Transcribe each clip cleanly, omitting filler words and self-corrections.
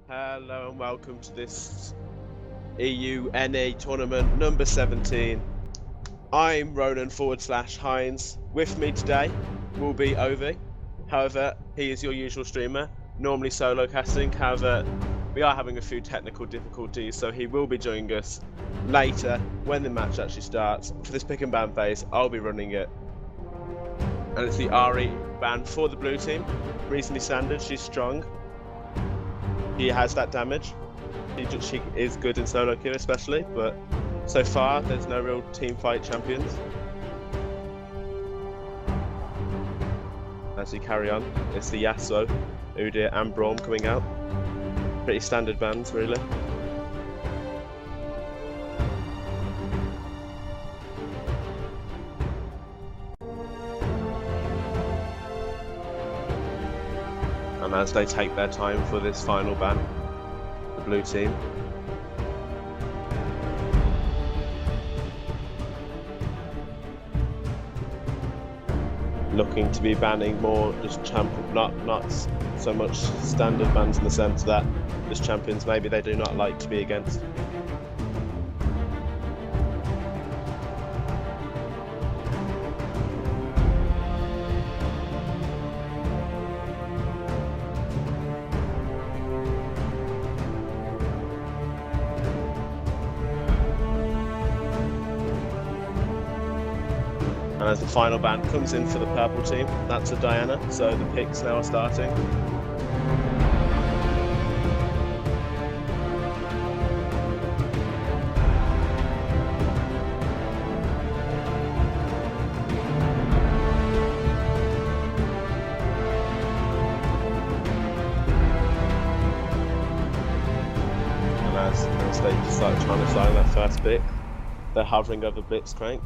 Hello and welcome to this EUNE tournament number 17. I'm Ronan/Hines. With me today will be Ovi. However, he is your usual streamer, normally solo casting. However, we are having a few technical difficulties, so he will be joining us later when the match actually starts. For this pick and ban phase, I'll be running it. And it's the RE ban for the blue team. Reasonably standard, she's strong. She has that damage. She is good in solo queue especially, but so far there's no real team fight champions. As we carry on, it's the Yasuo, Udyr and Braum coming out. Pretty standard bans really. And as they take their time for this final ban, the blue team. Looking to be banning more just not so much standard bans in the sense that just champions maybe they do not like to be against. And as the final ban comes in for the purple team, that's a Diana, so the picks now are starting. And as they start trying to sign that first pick, they're hovering over Blitzcrank.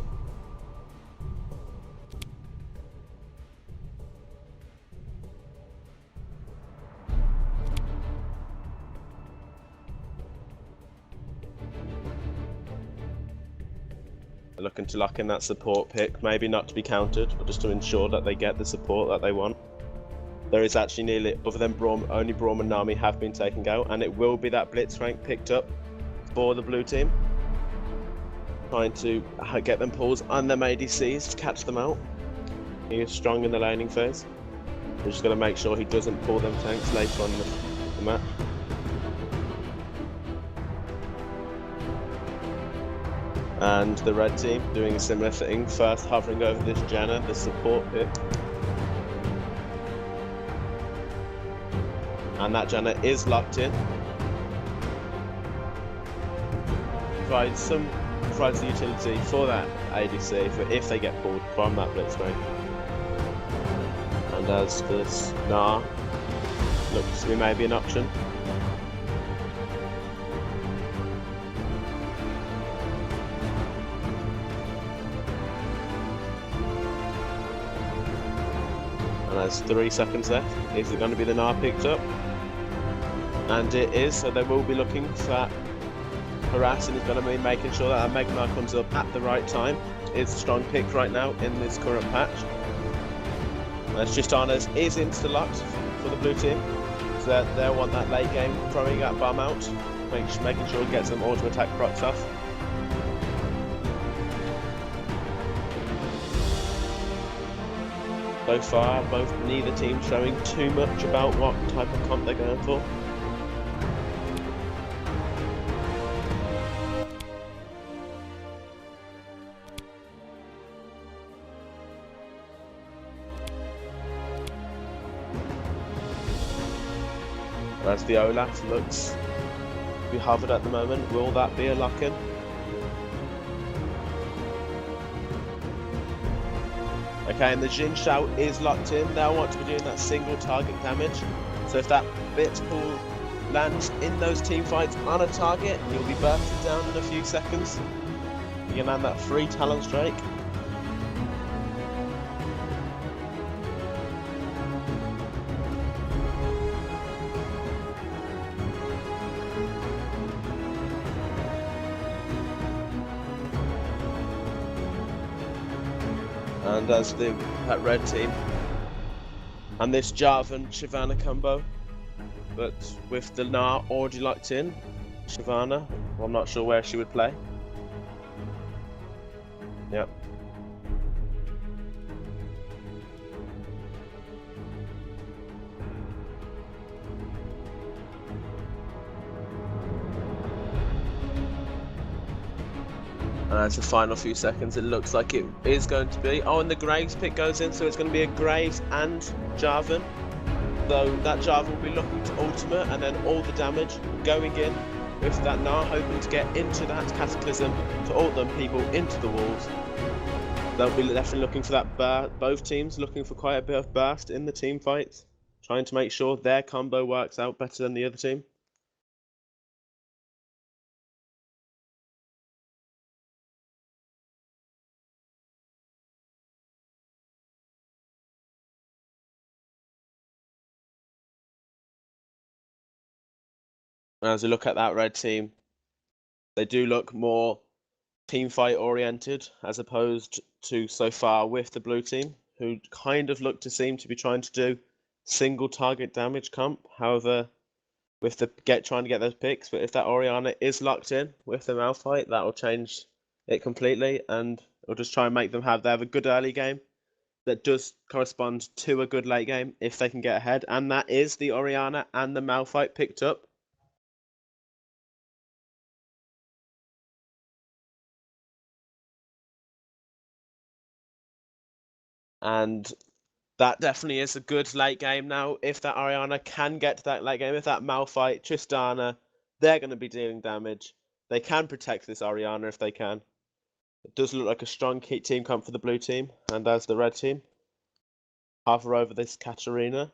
Looking to lock in that support pick, maybe not to be countered, but just to ensure that they get the support that they want. There is actually nearly, other than Braum, only Braum and Nami have been taken out, and it will be that Blitzcrank picked up for the blue team. Trying to get them pulls on them ADCs to catch them out. He is strong in the laning phase. We're just going to make sure he doesn't pull them tanks later on in the match. And the red team doing a similar thing, first hovering over this Janna, the support pick. And that Janna is locked in. Provides the utility for that ADC for if they get pulled from that Blitzcrank. And as this Gnar looks to be maybe an option. And there's 3 seconds left. Is it going to be the Gnar picked up? And it is, so they will be looking for that harass, and he's going to be making sure that Mega Gnar comes up at the right time. It's a strong pick right now in this current patch. As Tristana's is insta-locked for the blue team, so they'll want that late game throwing that bomb out, making sure it gets them auto attack procs off. So far, neither team showing too much about what type of comp they're going for. As the Olaf looks to be hovered at the moment, will that be a lock-in? Okay, and the Jin Shao is locked in. They'll want to be doing that single target damage. So if that bit pull lands in those team fights on a target, you'll be bursted down in a few seconds. You can land that free Talon Strike. And as that red team and this Jarvan Shyvana combo but with the Gnar already locked in, Shyvana, well, I'm not sure where she would play. Yep. As the final few seconds, it looks like it is going to be. Oh, and the Graves pick goes in, so it's going to be a Graves and Jarvan. Though that Jarvan will be looking to ultimate, and then all the damage going in with that Gnar, hoping to get into that Cataclysm to ult them people into the walls. They'll be definitely looking for that. Both teams looking for quite a bit of burst in the team fights, trying to make sure their combo works out better than the other team. As we look at that red team, they do look more team fight oriented as opposed to so far with the blue team, who kind of look to seem to be trying to do single target damage comp. However, with the trying to get those picks, but if that Orianna is locked in with the Malphite, that will change it completely, and it'll just try and make them have a good early game that does correspond to a good late game if they can get ahead, and that is the Orianna and the Malphite picked up. And that definitely is a good late game now. If that Orianna can get to that late game, if that Malphite, Tristana, they're going to be dealing damage. They can protect this Orianna if they can. It does look like a strong team comp for the blue team, and as the red team hover over this Katarina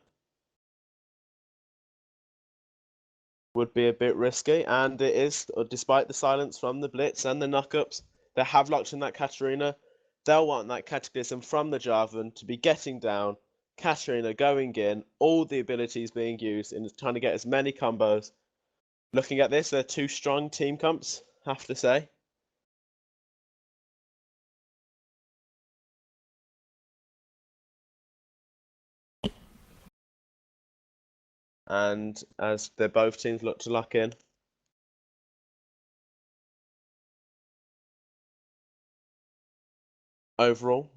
would be a bit risky, and it is, despite the silence from the Blitz and the knockups, they have locked in that Katarina. They'll want that Cataclysm from the Jarvan to be getting down, Katarina going in, all the abilities being used in trying to get as many combos. Looking at this, they're two strong team comps, have to say. And as they're both teams look to lock in. Overall,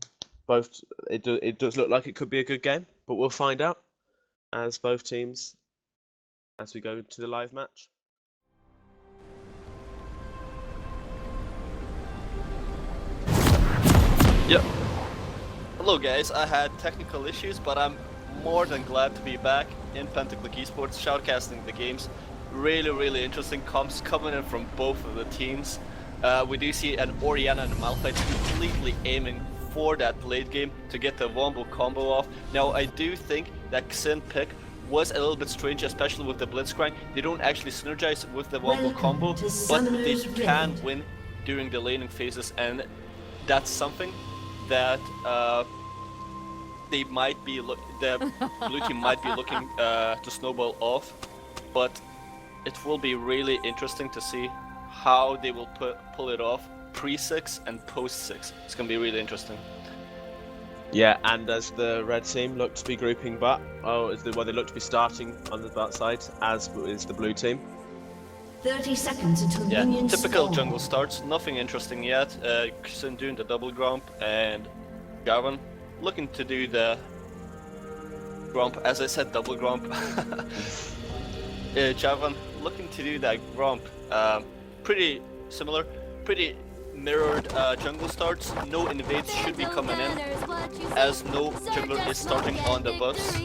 it does look like it could be a good game, but we'll find out as both teams as we go to the live match. Yep. Hello guys, I had technical issues, but I'm more than glad to be back in Pentaclick eSports, shoutcasting the games. Really interesting comps coming in from both of the teams. We do see an Orianna and a Malphite completely aiming for that late game to get the wombo combo off. Now I do think that Xin pick was a little bit strange, especially with the Blitzcrank. They don't actually synergize with the wombo combo, but they can win during the laning phases, and that's something that they might be the blue team might be looking to snowball off, but it will be really interesting to see how they will pull it off pre-6 and post-6. It's gonna be really interesting. Yeah, and as the red team look to be grouping butt, they look to be starting on the butt side, as is the blue team. 30 seconds until minions typical spawn. jungle starts, nothing interesting yet. Xin doing the double grump, and Jarvan looking to do the grump, as I said, double grump. Jarvan looking to do that grump. Pretty similar, pretty mirrored jungle starts. No invades should be coming in, as no jungler is starting on the buffs.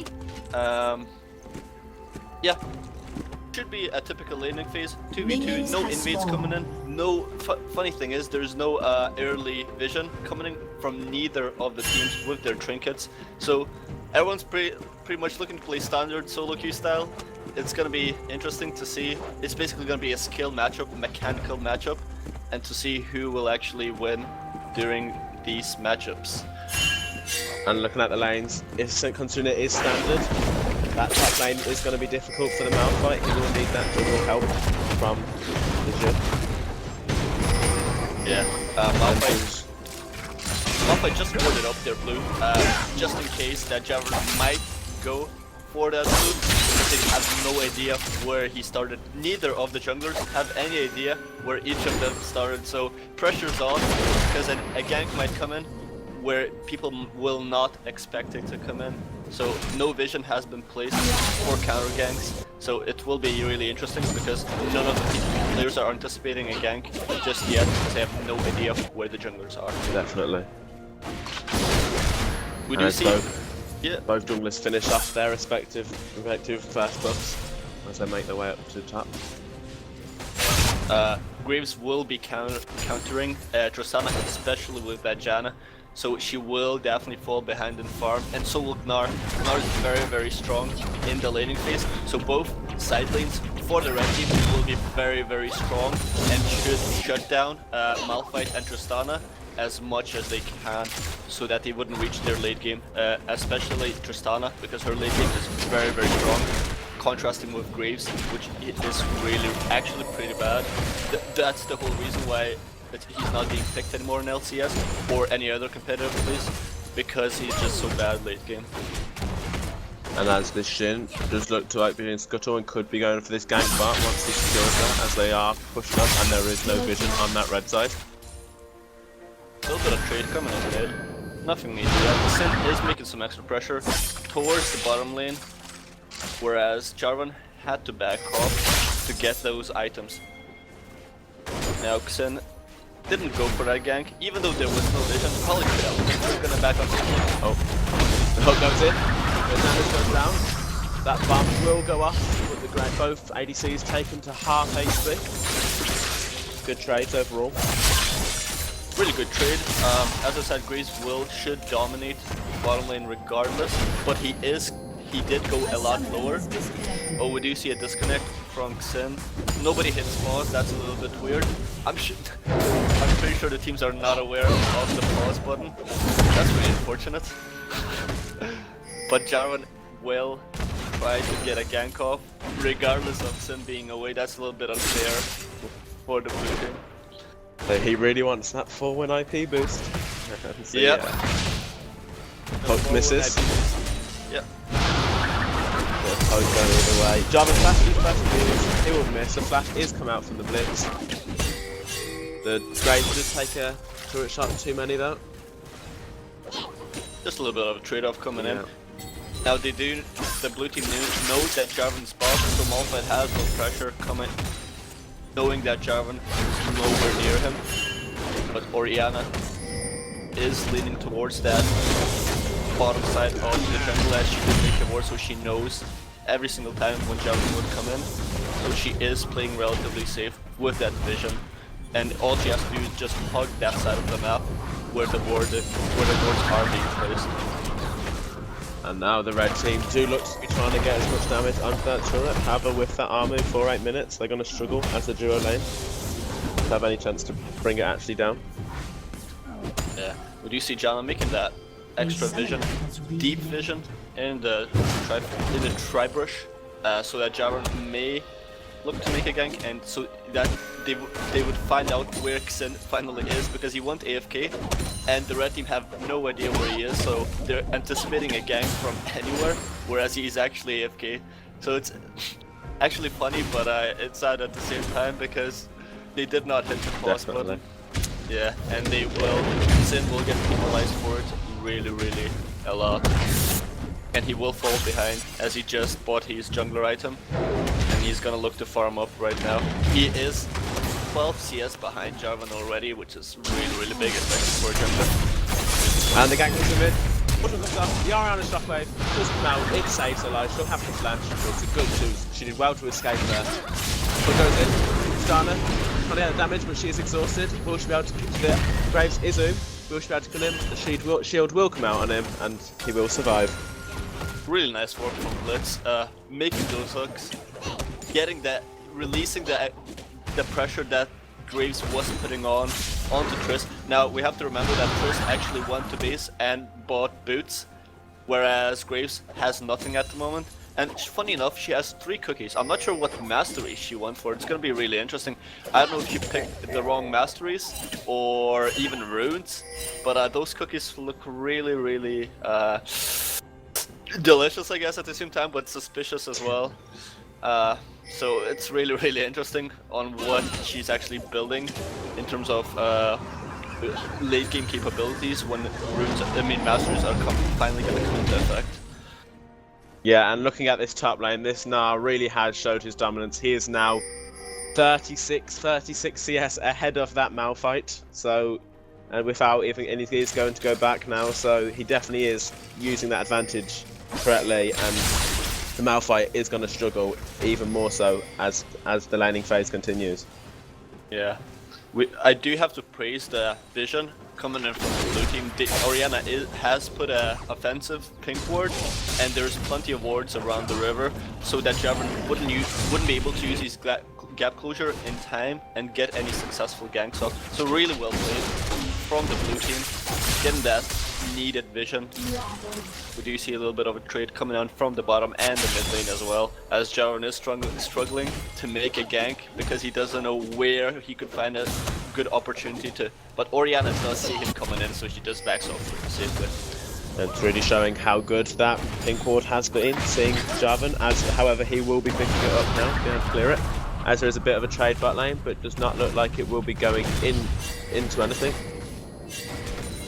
Yeah, should be a typical laning phase. 2v2, no invades coming in. No, funny thing is, there's no early vision coming in from neither of the teams with their trinkets. So everyone's pretty much looking to play standard solo queue style. It's gonna be interesting to see. It's basically gonna be a skill matchup, a mechanical matchup, and to see who will actually win during these matchups. And looking at the lanes, if Single-elimination is standard, that top lane is going to be difficult for the Malphite. He will need that jungle help from the Jhin. Yeah, Malphite just warded up their blue, just in case that Jarvan might go for that blue. they have no idea where he started. Neither of the junglers have any idea where each of them started, so pressure's on, because a gank might come in where people will not expect it to come in. So no vision has been placed for counter ganks, so it will be really interesting because none of the players are anticipating a gank just yet because they have no idea where the junglers are. Definitely. We do see both junglers finish off their respective first buffs as they make their way up to the top. Graves will be countering Tristana, especially with that Janna. So she will definitely fall behind in farm, and so will Gnar. Gnar is very, very strong in the laning phase, so both side lanes for the red team will be very, very strong and should shut down Malphite and Tristana as much as they can so that they wouldn't reach their late game, especially Tristana, because her late game is very, very strong, contrasting with Graves, which is really actually pretty bad. That's the whole reason why he's not being picked anymore in LCS or any other competitive place, because he's just so bad late game. And as this Shin does look to like being Scuttle and could be going for this gank part once he secures that, as they are pushing up and there is no vision on that red side. A little bit of trade coming in mid. Nothing needed yet. Sin is making some extra pressure towards the bottom lane, whereas Jarvan had to back off to get those items. Now Xin didn't go for that gank, even though there was no vision. Probably could have. We're gonna back up. Oh, the hook goes in. The damage goes down. That bomb will go off, but both ADCs taken to half HP. Good trades overall. Really good trade. As I said, Graves should dominate bottom lane regardless, but he did go a lot lower. Oh, we do see a disconnect from Xin. Nobody hits pause, that's a little bit weird. I'm pretty sure the teams are not aware of the pause button. That's really unfortunate. But Jarvan will try to get a gank off, regardless of Xin being away. That's a little bit unfair for the blue team. So he really wants that 4-win IP boost. So, yep. Hook misses. Yep. Poke going all the way. Jarvan flash, he will miss. The flash is come out from the blitz. The Graves did take a turret shot, too many though. Just a little bit of a trade-off coming in. Now the blue team know that Jarvan's boss, so Malphite has no pressure coming, knowing that Jarvan is nowhere near him. But Orianna is leaning towards that bottom side of the jungle as she did make the ward, so she knows every single time when Jarvan would come in. So she is playing relatively safe with that vision, and all she has to do is just hug that side of the map where the wards are being placed. And now the red team do look to be trying to get as much damage onto that turret. However, with that armor for 8 minutes, they're going to struggle as the duo lane to have any chance to bring it actually down. Yeah, we do see Janna making that extra vision, deep vision in the tri-brush, so that Jarvan may look to make a gank, and so that they would find out where Xin finally is, because he went AFK and the red team have no idea where he is, so they're anticipating a gank from anywhere, whereas he's actually AFK. So it's actually funny, but it's sad at the same time because they did not hit the pause button. Yeah, and Xin will get penalized for it really a lot. And he will fall behind as he just bought his jungler item. And he's gonna look to farm up right now. He is 12 CS behind Jarvan already, which is really big, especially for a jungler. And the gank is in mid. Button comes up, the Ariana shockwave does come out, it saves her life, she'll have to flash. It's a good choose. She did well to escape there. What goes in? Stana, trying to get the damage, but she is exhausted. Will she be able to keep the Graves Izum? Will she be able to kill him? The shield will come out on him, and he will survive. Really nice work from Blitz, making those hooks, getting that, releasing the pressure that Graves was putting onto Triss. Now we have to remember that Triss actually went to base and bought boots, whereas Graves has nothing at the moment. And funny enough, she has 3 cookies. I'm not sure what mastery she went for. It's gonna be really interesting. I don't know if she picked the wrong masteries or even runes, but those cookies look really delicious, I guess, at the same time, but suspicious as well. So it's really, really interesting on what she's actually building in terms of late game capabilities when Masters are finally going to come into effect. Yeah, and looking at this top lane, this Gnar really has showed his dominance. He is now 36 CS ahead of that Malphite. So, and without even anything, he's going to go back now. So he definitely is using that advantage correctly, and the Malphite is going to struggle even more so as the laning phase continues. Yeah, I do have to praise the vision coming in from the blue team. Orianna has put a offensive pink ward, and there's plenty of wards around the river, so that Javern wouldn't be able to use his gap closure in time and get any successful ganks off. So really well played from the blue team, getting that needed vision. We do see a little bit of a trade coming on from the bottom and the mid lane as well, as Javern is struggling to make a gank because he doesn't know where he could find a good opportunity to. But Orianna does see him coming in, so she does backs off pretty safely. And it's really showing how good that pink ward has been, seeing Javern, however he will be picking it up now, going to clear it, as there is a bit of a trade bot lane, but does not look like it will be going into anything.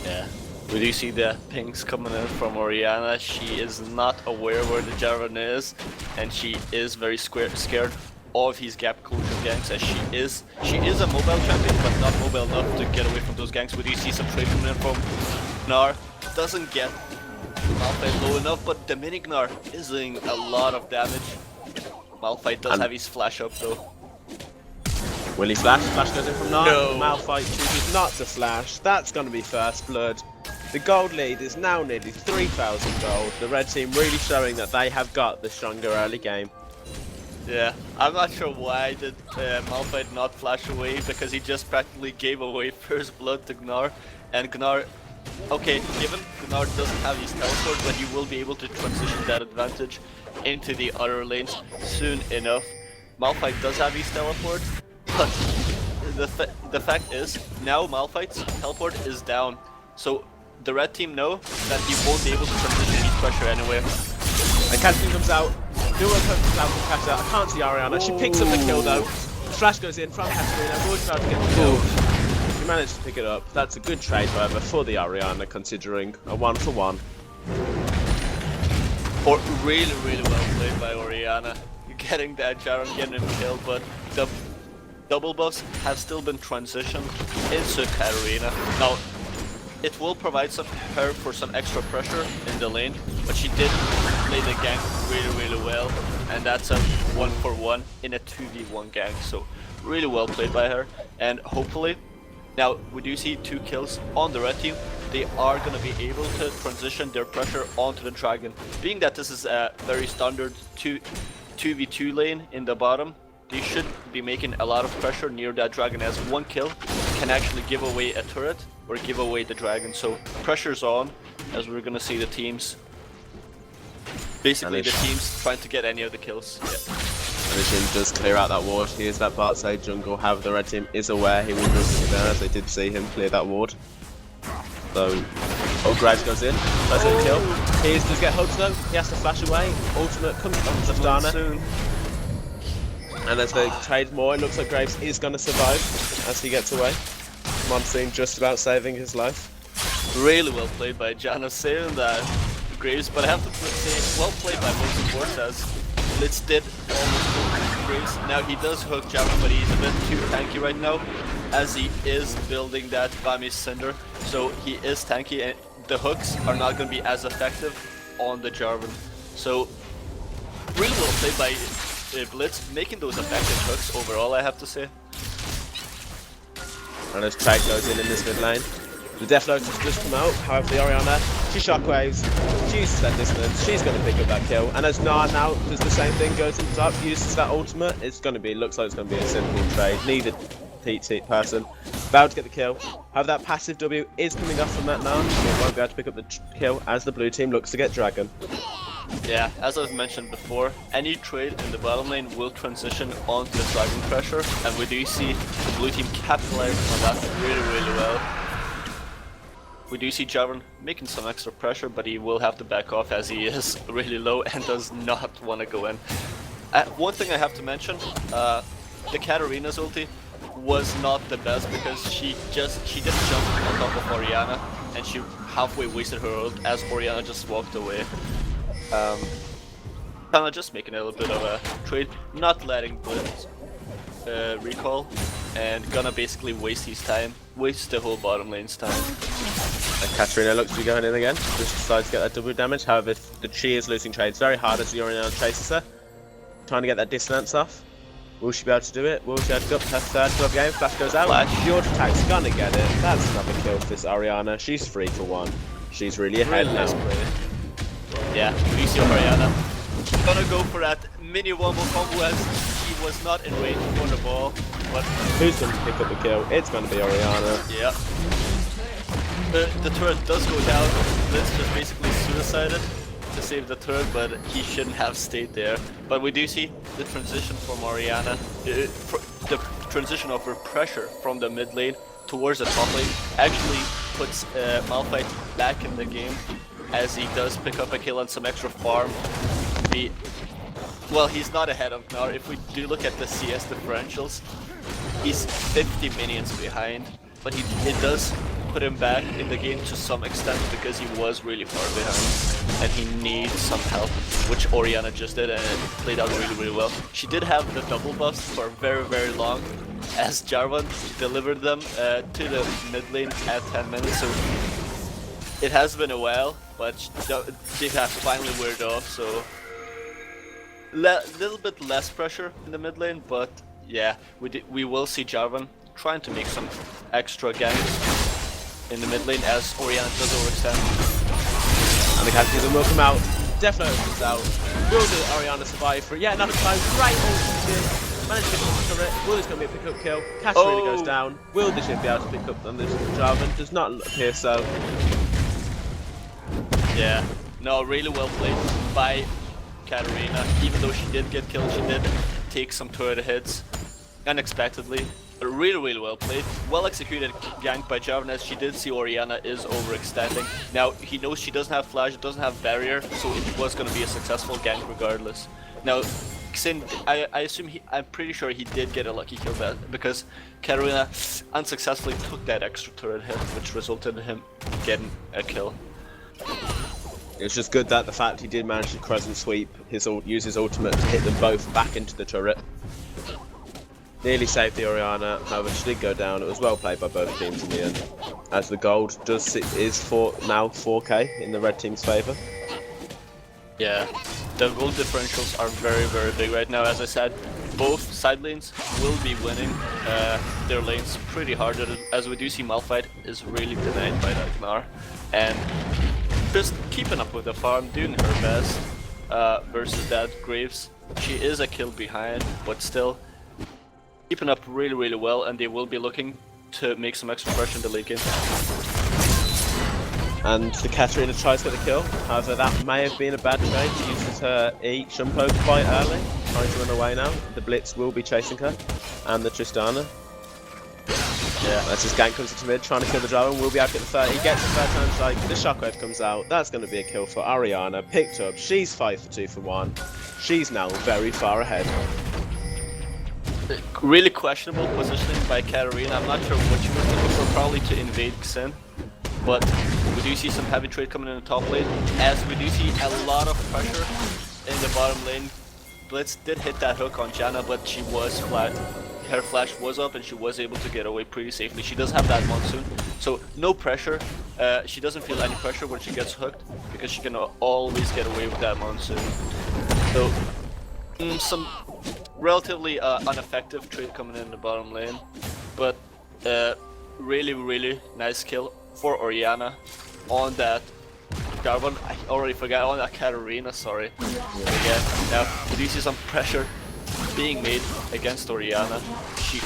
Yeah. We do see the pings coming in from Orianna. She is not aware where the Javern is, and she is very scared of his gap closure ganks, as she is a mobile champion, but not mobile enough to get away from those ganks. We do see some trade coming in from Gnar. Doesn't get Malphite low enough, but the mini Gnar is doing a lot of damage. Malphite does have his flash up though. Will he flash? Flash goes in from Gnar. No. Malphite chooses not to flash. That's going to be first blood. The gold lead is now nearly 3,000 gold. The red team really showing that they have got the stronger early game. Yeah, I'm not sure why did Malphite not flash away, because he just practically gave away first blood to Gnar, and Gnar, okay, given Gnar doesn't have his teleport, but he will be able to transition that advantage into the other lanes soon enough. Malphite does have his teleport, but the fact is, now Malphite's teleport is down, so the red team know that he won't be able to transition his pressure anywhere. And Catherine comes out. Who will come out from Katarina? I can't see Ariana. She picks up the kill though. Flash goes in from Katarina. Will try to get the kill. She managed to pick it up. That's a good trade, however, for the Ariana, considering a 1-for-1. Or really, really well played by Orianna. Getting that Jaron getting a kill, but the double buffs have still been transitioned into Katarina. Now, it will provide her for some extra pressure in the lane, but she did play the gank really, really well, and that's a 1-for-1 in a 2v1 gank, so really well played by her. And hopefully, now we do see 2 kills on the red team, they are going to be able to transition their pressure onto the dragon. Being that this is a very standard 2v2 lane in the bottom, they should be making a lot of pressure near that dragon, as 1 kill can actually give away a turret or give away the dragon. So pressure's on, as we're gonna see the teams. Basically the teams trying to get any of the kills. Yeah. And the team does clear out that ward. Here's that Bart side jungle. However, the red team is aware he will be there, as they did see him clear that ward. So, Graves goes in, tries to kill. He does get hugged though. He has to flash away. Ultimate comes from Zafdana. Soon. And as they trade more, it looks like Graves is going to survive as he gets away. Monsoon just about saving his life. Really well played by Janus saving that Graves, but I have to say, well played by both supports, as Blitz did almost hook Graves. Now he does hook Javon, but he's a bit too tanky right now, as he is building that Vami's Cinder. So he is tanky, and the hooks are not going to be as effective on the Jarvan. So really well played by Blitz, making those effective hooks overall, I have to say. And as Trade goes in this mid lane, the Death Lotus has just come out. However, the Orianna, she shockwaves, she uses that distance, she's going to pick up that kill. And as Gnar now does the same thing, goes into top, uses that ultimate, it's going to be, looks like it's going to be a simple trade. Neither person about to get the kill. However, that passive W is coming off from that Gnar, so he won't be able to pick up the kill as the blue team looks to get Dragon. Yeah, as I've mentioned before, any trade in the bottom lane will transition onto the dragon pressure, and we do see the blue team capitalizing on that really, really well. we do see Jarvan making some extra pressure, but he will have to back off as he is really low and does not want to go in. One thing I have to mention, the Katarina's ulti was not the best because she didn't jump on top of Orianna and she halfway wasted her ult as Orianna just walked away. Kinda just making a little bit of a trade, not letting Blitz recall, and gonna basically waste his time, waste the whole bottom lane's time. And Katarina looks to be going in again, just decides to get that double damage. However, she is losing trades very hard as Orianna chases her, trying to get that dissonance off. Will she be able to do it? Will she be able to go up to her third kill of the game? Flash goes out. Flash. George attack's gonna get it. That's another kill for this Orianna. She's 3 for 1. She's really ahead now. Yeah, we see Orianna gonna go for that mini wombo combo as he was not in range for the ball. But who's gonna pick up the kill? It's gonna be Orianna. Yeah. The turret does go down. Blitz just basically suicided to save the turret, but he shouldn't have stayed there. But we do see the transition from Orianna, the transition of her pressure from the mid lane towards the top lane actually puts Malphite back in the game as he does pick up a kill and some extra farm. Well, he's not ahead of Gnar. If we do look at the CS differentials, he's 50 minions behind, but it does put him back in the game to some extent because he was really far behind and he needs some help, which Orianna just did and it played out really well. She did have the double buffs for very long as Jarvan delivered them to the mid lane at 10 minutes, so it has been a while, but they have finally weared off, so little bit less pressure in the mid lane, but yeah, we will see Jarvan trying to make some extra ganks in the mid lane as Orianna does overextend. And the Cataclysm will come out. Definitely comes out. Will the Orianna survive for yet another time? Great ulti. Managed to get the turret. Will this going to be a pick-up kill? Katarina goes down. Will the ship be able to pick up on this Jarvan? Does not appear so. Yeah, no, really well played by Katarina. Even though she did get killed, she did take some turret hits unexpectedly. Really well played. Well executed gank by Jarvan as she did see Orianna is overextending. Now, he knows she doesn't have flash, doesn't have barrier, so it was going to be a successful gank regardless. Now, Xin, I'm pretty sure he did get a lucky kill because Katarina unsuccessfully took that extra turret hit, which resulted in him getting a kill. It was just good that the fact he did manage to crescent sweep, use his ultimate to hit them both back into the turret. Nearly saved the Orianna, however she did go down. It was well played by both teams in the end. As the gold is now 4k in the red team's favour. Yeah, the gold differentials are very big right now. As I said, both side lanes will be winning their lanes pretty hard, as we do see Malphite is really denied by that Gnar. And just keeping up with the farm, doing her best versus that Graves. She is a kill behind, but still keeping up really well, and they will be looking to make some extra pressure in the late game. And the Katarina tries to get the kill, however that may have been a bad trade. She uses her E Shumpo quite early, trying to run away now. The Blitz will be chasing her, and the Tristana. Yeah, that's his gank comes into mid, trying to kill the Jarvan. Will be able to get the third. He gets the third time strike. The shockwave comes out. That's going to be a kill for Orianna. Picked up. She's 5 for 2 for 1. She's now very far ahead. Really questionable positioning by Katarina. I'm not sure what she was looking for, probably to invade Xin. But we do see some heavy trade coming in the top lane, as we do see a lot of pressure in the bottom lane. Blitz did hit that hook on Janna, but she was flat. Her flash was up and she was able to get away pretty safely. She does have that monsoon, so no pressure. She doesn't feel any pressure when she gets hooked because she can always get away with that monsoon. So some relatively ineffective trade coming in the bottom lane, but really nice kill for Orianna on that Jarvan. I already forgot, on that Katarina, sorry. Again, now we do see some pressure being made against Orianna. She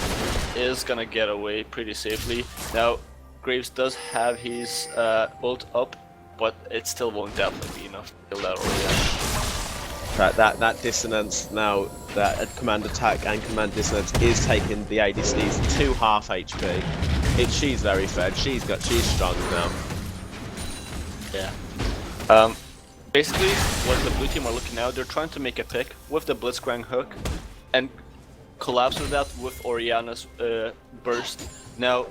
is gonna get away pretty safely. Now Graves does have his ult up, but it still won't definitely be enough to kill that Orianna. That dissonance now, that command attack and command dissonance is taking the ADCs to half HP. She's very fed. She's strong now. Yeah. Basically, what the blue team are looking now, they're trying to make a pick with the Blitzcrank hook and collapse with that with Orianna's burst. Now,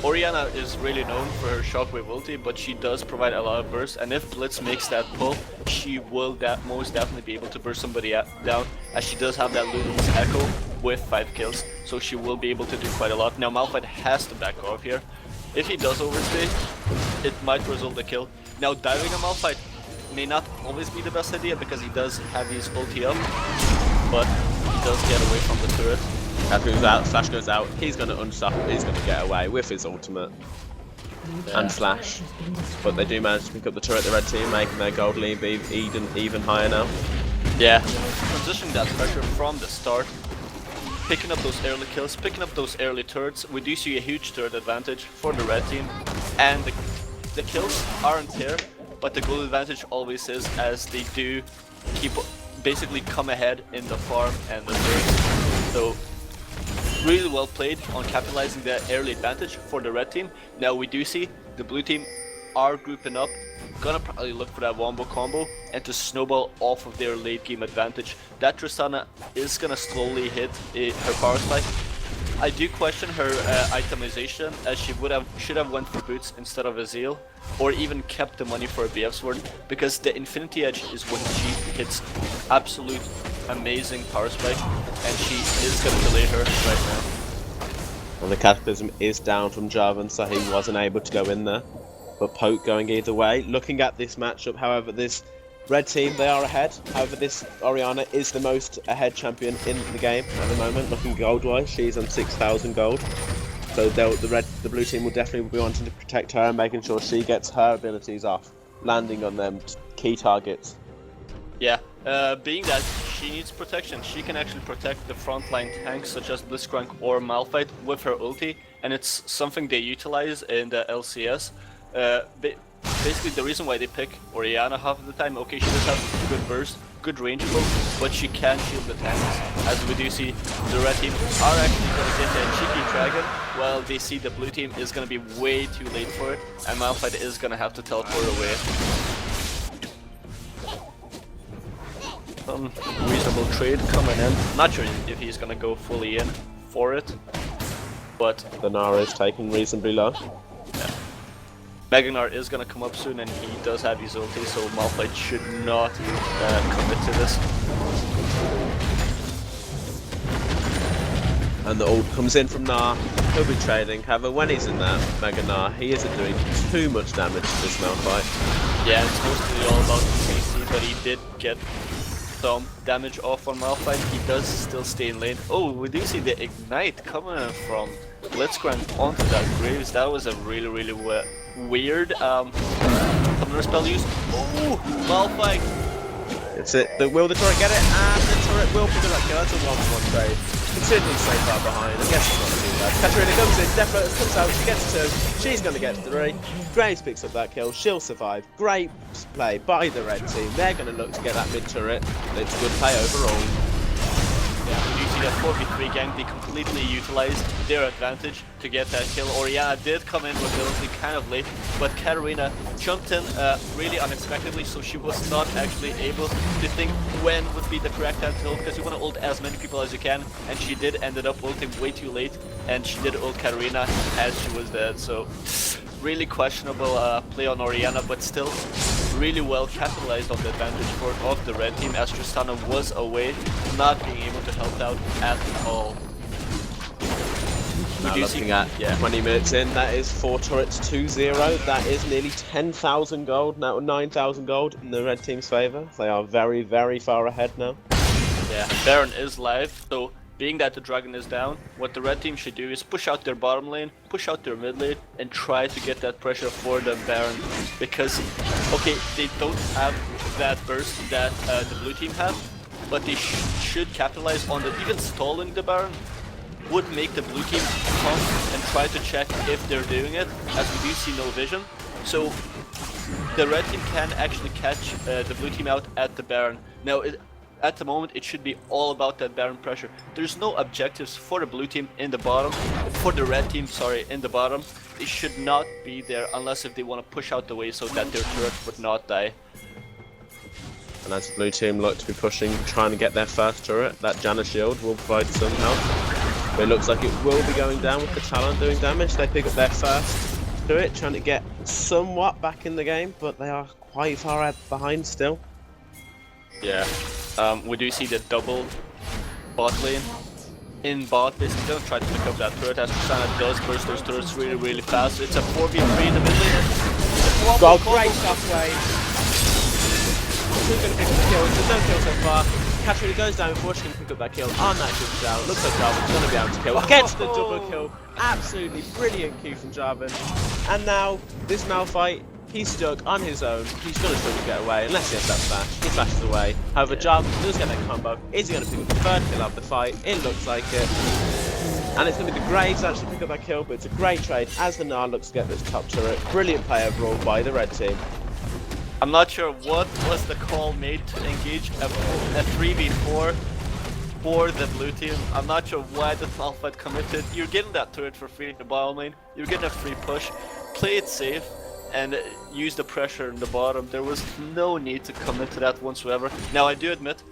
Orianna is really known for her shockwave ulti, but she does provide a lot of burst, and if Blitz makes that pull, she will most definitely be able to burst somebody down, as she does have that Luden's Echo with 5 kills, so she will be able to do quite a lot. Now, Malphite has to back off here. If he does overstay, it might result in a kill. Now, diving a Malphite may not always be the best idea because he does have his ulti up, but he does get away from the turret. As moves out, Flash goes out, he's going to unstuff, he's going to get away with his ultimate and Flash. But they do manage to pick up the turret, the red team, making their gold lead be even higher now. Yeah, transitioning that pressure from the start, picking up those early kills, picking up those early turrets. We do see a huge turret advantage for the red team, and the kills aren't here, but the goal advantage always is, as they do keep basically come ahead in the farm and the turrets. So really well played on capitalizing the early advantage for the red team. Now we do see the blue team are grouping up, gonna probably look for that wombo combo and to snowball off of their late game advantage. That Tristana is gonna slowly hit her power spike. I do question her itemization, as she should have went for boots instead of a Zeal, or even kept the money for a BF sword, because the Infinity Edge is when she hits absolute amazing power spike, and she is going to delay her right now. And the Cataclysm is down from Jarvan, so he wasn't able to go in there. But Poke going either way. Looking at this matchup, however, this red team, they are ahead. However, this Orianna is the most ahead champion in the game at the moment. Looking gold-wise, she's on 6,000 gold. So the blue team will definitely be wanting to protect her and making sure she gets her abilities off, landing on them key targets. Yeah, being that she needs protection, she can actually protect the frontline tanks such as Blitzcrank or Malphite with her ulti, and it's something they utilize in the LCS. Basically, the reason why they pick Orianna half of the time, okay, she does have good burst, good range pull, but she can shield the tanks. As we do see, the red team are actually going to get a cheeky dragon, while they see the blue team is going to be way too late for it, and Malphite is going to have to teleport away. Some reasonable trade coming in. Not sure if he's going to go fully in for it, but The Nara is taken reasonably low. yeah. Magnar is going to come up soon, and he does have his ulti, so Malphite should not commit to this. And the ult comes in from Gnar. He'll be trading. However, when he's in there, Gnar, he isn't doing too much damage to this Malphite. Yeah, it's mostly all about the CC, but he did get some damage off on Malphite. He does still stay in lane. Oh, we do see the Ignite coming in from Blitzcrank onto that Graves. That was a really weird summoner spell use. Oh, Malphite! It's it. Will the turret get it? And the turret will pick it up. That's a 1-1 trade. Considering so far behind, I guess it's not too bad. Katarina comes in, Defra comes out, she gets 2, she's going to get 3. Graves picks up that kill, she'll survive. Great play by the red team. They're going to look to get that mid turret. It's a good play overall. Yeah, we do see that 4v3 gang, they completely utilized their advantage to get that kill. Orianna did come in with the ulti kind of late, but Katarina jumped in really unexpectedly, so she was not actually able to think when would be the correct time to ult, because you want to ult as many people as you can, and she did ended up ulting way too late, and she did ult Katarina as she was dead, so really questionable play on Orianna, but still really well capitalized on the advantage of the red team, as Tristana was away, not being able to help out at all. Now looking at 20 minutes in, that is 4 turrets 2-0. That is nearly 10,000 gold, now 9,000 gold in the red team's favour. They are very far ahead now. Yeah, Baron is live, so being that the dragon is down, what the red team should do is push out their bottom lane, push out their mid lane, and try to get that pressure for the Baron. Because, okay, they don't have that burst that the blue team have, but they should capitalize on that. Even stalling the Baron would make the blue team come and try to check if they're doing it, as we do see no vision. So the red team can actually catch the blue team out at the Baron. Now, at the moment it should be all about that Baron pressure. There's no objectives for the blue team in the bottom, for the red team, sorry, in the bottom. They should not be there unless if they want to push out the way so that their turret would not die. And as the blue team look to be pushing, trying to get their first turret, that Janna shield will provide some help. But it looks like it will be going down with the Talon doing damage. They pick up their first turret, trying to get somewhat back in the game, but they are quite far behind still. Yeah, we do see the double bot lane in bot. Basically, don't try to pick up that turret as Tristana does burst those turrets really fast. It's a 4v3 in the mid lane. Well, great stuff, Wade. Who's going to pick up the kill? There's no kill so far. Katarina goes down before she can pick up that kill. Unnatural shell. Looks like Jarvan's going to be able to kill. Gets the double kill. Absolutely brilliant Q from Jarvan. And now, this Malphite, he's stuck on his own. He's going to struggle to get away unless he has that flash. He flashes away. However, Jarvan does get that combo. Is he going to pick up the third kill of the fight? It looks like it. And it's going to be the Graves that actually pick up that kill, but it's a great trade as the Gnar looks to get this top turret. Brilliant play overall by the red team. I'm not sure what was the call made to engage a 3v4 for the blue team. I'm not sure why the Malphite committed. You're getting that turret for free in the bottom lane. You're getting a free push. Play it safe and use the pressure in the bottom. There was no need to commit to that whatsoever. Now I do admit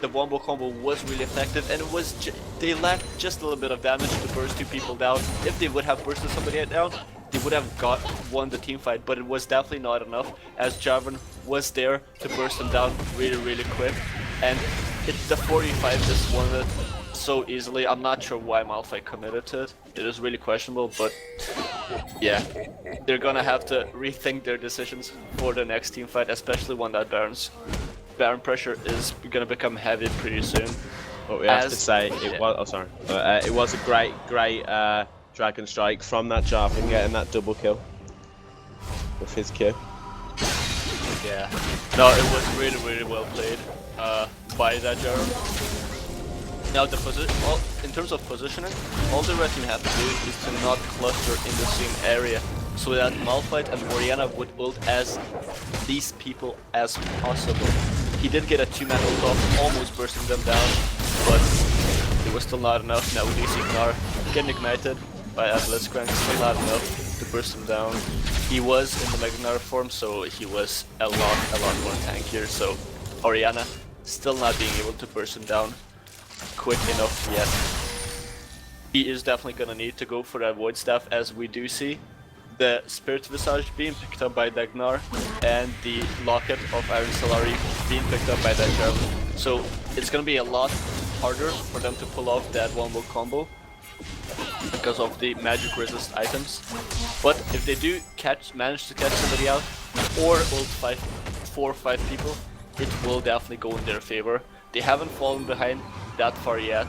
the wombo combo was really effective and it was they lacked just a little bit of damage to burst two people down. If they would have bursted somebody down, they would have won the team fight, but it was definitely not enough as Jarvan was there to burst them down really quick, and the 45 just won it so easily. I'm not sure why Malphite committed to it. It is really questionable, but yeah, they're gonna have to rethink their decisions for the next team fight, especially one that Baron pressure is gonna become heavy pretty soon. But we have to say it was. Oh, sorry. It was a great Dragon Strike from that Jarvan getting that double kill with his Q. Yeah. No, it was really well played by that Jarvan. Now the in terms of positioning, all the red team have to do is to not cluster in the same area, so that Malphite and Orianna would ult as these people as possible. He did get a 2-man ult off, almost bursting them down, but it was still not enough. Now we do see Gnar getting ignited by a Blitzcrank, still not enough to burst him down. He was in the Mega Gnar form, so he was a lot more tankier, so Orianna still not being able to burst him down quick enough yet. He is definitely gonna need to go for that Void Staff, as we do see the Spirit Visage being picked up by the Gnar and the Locket of Iron Solari being picked up by that Jarvan. So it's gonna be a lot harder for them to pull off that wombo combo because of the magic resist items. But if they do manage to catch somebody out or ult 4 or 5 people, it will definitely go in their favor. They haven't fallen behind that far yet,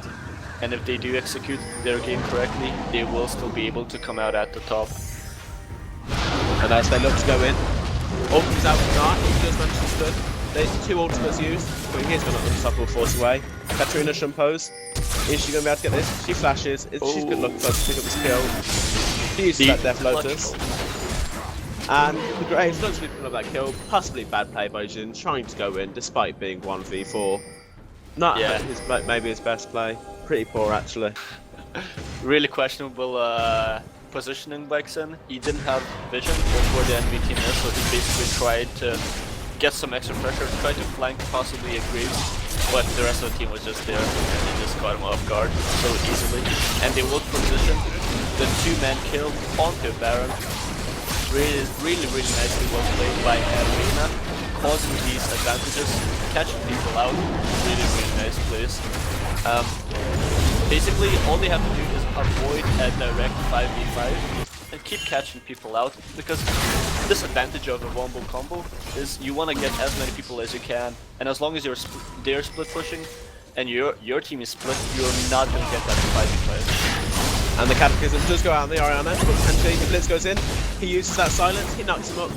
and if they do execute their game correctly, they will still be able to come out at the top. And as they look to go in, ult comes out from Gnar, he does manage to stood. There's 2 ultimates used, but he's going to unstoppable force away. Katarina Shumpos, is she going to be able to get this? She flashes, she's good luck to pick up this kill. She uses that Death Lotus. And the Graves looks to be picking up that kill, possibly bad play by Jin, trying to go in despite being 1v4. Not maybe his best play, pretty poor actually. Really questionable positioning by Xin. He didn't have vision of where the enemy team is, so he basically tried to get some extra pressure, tried to flank possibly a Graves, but the rest of the team was just there and they just got him off guard so easily. And they will position the 2-man kill onto Baron. Really nicely well played by Arena, causing these advantages, catching people out. Really nice plays. Basically, all they have to do is avoid a direct 5v5 and keep catching people out, because this advantage of a wombo combo is you want to get as many people as you can, and as long as they're split pushing and your team is split, you're not going to get that 5v5. And the Cataclysm does go out on the Orianna, but potentially the Blitz goes in, he uses that silence, he knocks him up.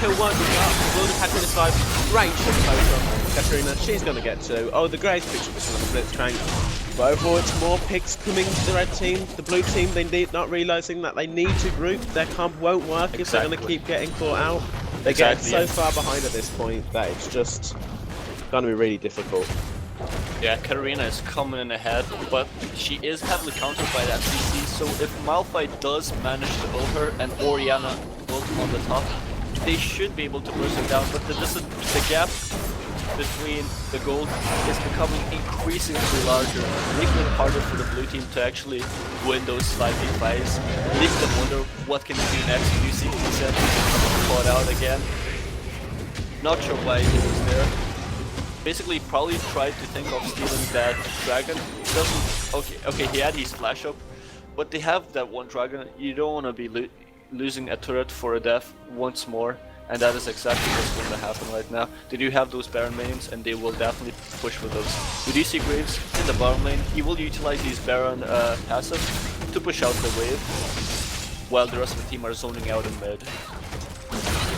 Kill won't be up, will the Katarina survive? Great shot from Katarina, she's going to get 2. Oh, the Graves picks up this one on the Blitzcrank. But overall, it's more picks coming to the red team. The blue team, not realising that they need to group, their comp won't work if they're going to keep getting caught out. They're getting so far behind at this point that it's just going to be really difficult. Yeah, Katarina is coming in ahead, but she is heavily countered by that CC, so if Malphite does manage to ult her and Orianna ult on the top, they should be able to burst her down, but the gap between the gold is becoming increasingly larger, making it harder for the blue team to actually win those 5v5s, leaving them wonder what can they do next. You see Kisa caught out again. Not sure why he was there. Basically, probably tried to think of stealing that dragon. Doesn't. Okay, he had his flash up, but they have that one dragon. You don't want to be losing a turret for a death once more, and that is exactly what's going to happen right now. They do have those Baron mains, and they will definitely push for those. We do see Graves in the bottom lane. He will utilize his Baron passive to push out the wave, while the rest of the team are zoning out in mid.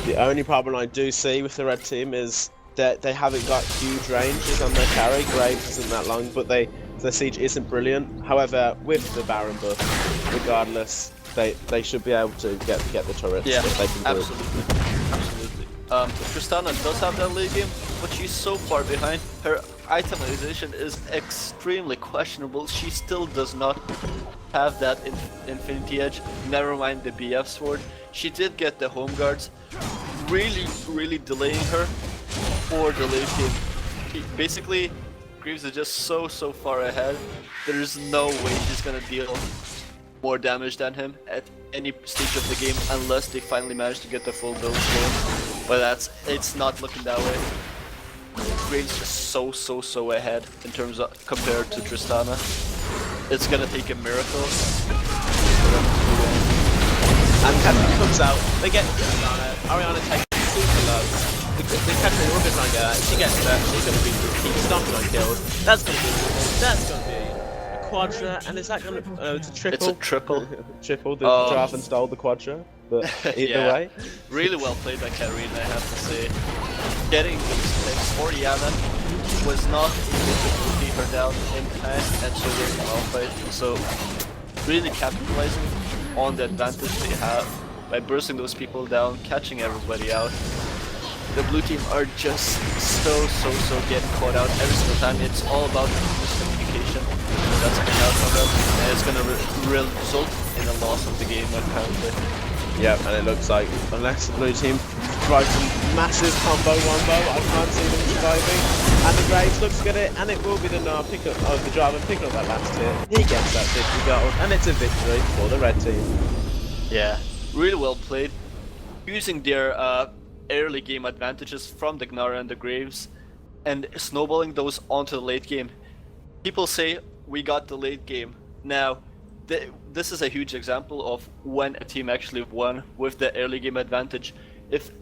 The only problem I do see with the red team is that they haven't got huge ranges on their carry. Graves isn't that long, but their siege isn't brilliant. However, with the Baron buff, regardless, they should be able to get the turrets if they can do absolutely. Tristana does have that lead game, but she's so far behind. Her itemization is extremely questionable. She still does not have that Infinity Edge, never mind the BF sword. She did get the home guards, really delaying her for the late game. Basically, Greaves is just so far ahead. There's no way she's gonna deal more damage than him at any stage of the game unless they finally manage to get the full build going. But it's not looking that way. Graves is so ahead in terms of compared to Tristana. It's gonna take a miracle for them to win. And Katarina comes out, they get Ariana takes it super low. The Katarina will be trying to get that. She gets that, she's going to keep stomping on kills. That's going to be a quadra, and is that going to... it's a triple? It's a triple. Triple, the Draven stole the quadra, but either way. Really well played by Katarina, I have to say. Getting these picks, Orianna was not able to beat her down in time, and so was Malphite. So, really capitalizing on the advantage they have by bursting those people down, catching everybody out. The blue team are just so getting caught out every single time. It's all about miscommunication that's coming out from them, and it's going to result in a loss of the game apparently. Yeah, and it looks like unless the blue team tries some massive combo wombo, I can't see them surviving. And the Graves looks to get it, and it will be the the driver picking up that last hit. He gets that 50 gold, and it's a victory for the red team. Yeah, really well played. Using their early game advantages from the Gnara and the Graves and snowballing those onto the late game. People say we got the late game. Now, this is a huge example of when a team actually won with the early game advantage. If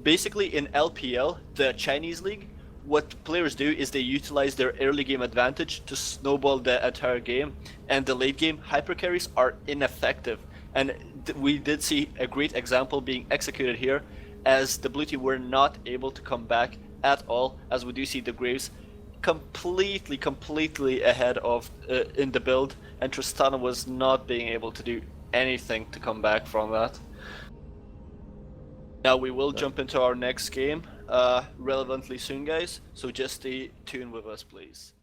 basically in LPL, the Chinese league, what players do is they utilize their early game advantage to snowball the entire game, and the late game hyper carries are ineffective. And we did see a great example being executed here, as the blue team were not able to come back at all, as we do see the Graves completely ahead of in the build, and Tristana was not being able to do anything to come back from that. Now we will jump into our next game relevantly soon, guys, so just stay tuned with us, please.